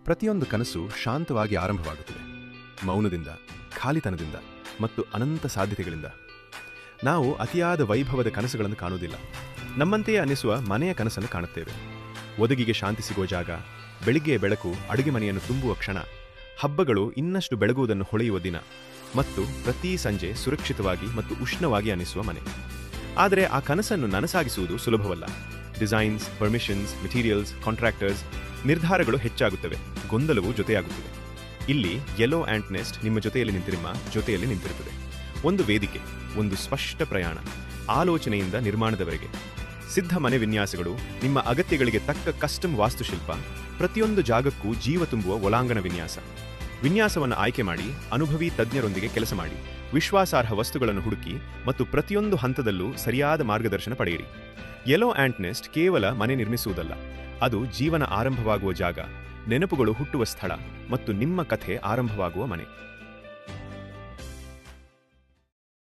ಪ್ರತಿಯೊಂದು ಕನಸು ಶಾಂತವಾಗಿ ಆರಂಭವಾಗುತ್ತದೆ, ಮೌನದಿಂದ, ಖಾಲಿತನದಿಂದ ಮತ್ತು ಅನಂತ ಸಾಧ್ಯತೆಗಳಿಂದ. ನಾವು ಅತಿಯಾದ ವೈಭವದ ಕನಸುಗಳನ್ನು ಕಾಣುವುದಿಲ್ಲ. ನಮ್ಮಂತೆಯೇ ಅನ್ನಿಸುವ ಮನೆಯ ಕನಸನ್ನು ಕಾಣುತ್ತೇವೆ. ಒದಗಿಗೆ ಶಾಂತಿ ಸಿಗುವ ಜಾಗ, ಬೆಳಿಗ್ಗೆ ಬೆಳಕು ಅಡುಗೆ ಮನೆಯನ್ನು ತುಂಬುವ ಕ್ಷಣ, ಹಬ್ಬಗಳು ಇನ್ನಷ್ಟು ಬೆಳಗುವುದನ್ನು ಹೊಳೆಯುವ ದಿನ ಮತ್ತು ಪ್ರತಿ ಸಂಜೆ ಸುರಕ್ಷಿತವಾಗಿ ಮತ್ತು ಉಷ್ಣವಾಗಿ ಅನ್ನಿಸುವ ಮನೆ. ಆದರೆ ಆ ಕನಸನ್ನು ನನಸಾಗಿಸುವುದು ಸುಲಭವಲ್ಲ. ಡಿಸೈನ್ಸ್, ಪರ್ಮಿಷನ್ಸ್, ಮೆಟೀರಿಯಲ್ಸ್, ಕಾಂಟ್ರಾಕ್ಟರ್ಸ್, ನಿರ್ಧಾರಗಳು ಹೆಚ್ಚಾಗುತ್ತವೆ, ಗೊಂದಲವು ಜೊತೆಯಾಗುತ್ತದೆ. ಇಲ್ಲಿ ಯೆಲ್ಲೋ ಆಂಟ್ ನೆಸ್ಟ್ ನಿಮ್ಮ ಜೊತೆಯಲ್ಲಿ ನಿಂತಿರುತ್ತದೆ. ಒಂದು ವೇದಿಕೆ, ಒಂದು ಸ್ಪಷ್ಟ ಪ್ರಯಾಣ, ಆಲೋಚನೆಯಿಂದ ನಿರ್ಮಾಣದವರೆಗೆ. ಸಿದ್ಧ ಮನೆ ವಿನ್ಯಾಸಗಳು, ನಿಮ್ಮ ಅಗತ್ಯಗಳಿಗೆ ತಕ್ಕ ಕಸ್ಟಮ್ ವಾಸ್ತುಶಿಲ್ಪ, ಪ್ರತಿಯೊಂದು ಜಾಗಕ್ಕೂ ಜೀವ ತುಂಬುವ ಒಳಾಂಗಣ ವಿನ್ಯಾಸವನ್ನು ಆಯ್ಕೆ ಮಾಡಿ, ಅನುಭವಿ ತಜ್ಞರೊಂದಿಗೆ ಕೆಲಸ ಮಾಡಿ, ವಿಶ್ವಾಸಾರ್ಹ ವಸ್ತುಗಳನ್ನು ಹುಡುಕಿ ಮತ್ತು ಪ್ರತಿಯೊಂದು ಹಂತದಲ್ಲೂ ಸರಿಯಾದ ಮಾರ್ಗದರ್ಶನ ಪಡೆಯಿರಿ. ಯೆಲ್ಲೋ ಆಂಟ್ ನೆಸ್ಟ್ ಕೇವಲ ಮನೆ ನಿರ್ಮಿಸುವುದಲ್ಲ, ಅದು ಜೀವನ ಆರಂಭವಾಗುವ ಜಾಗ, ನೆನಪುಗಳು ಹುಟ್ಟುವ ಸ್ಥಳ ಮತ್ತು ನಿಮ್ಮ ಕಥೆ ಆರಂಭವಾಗುವ ಮನೆ.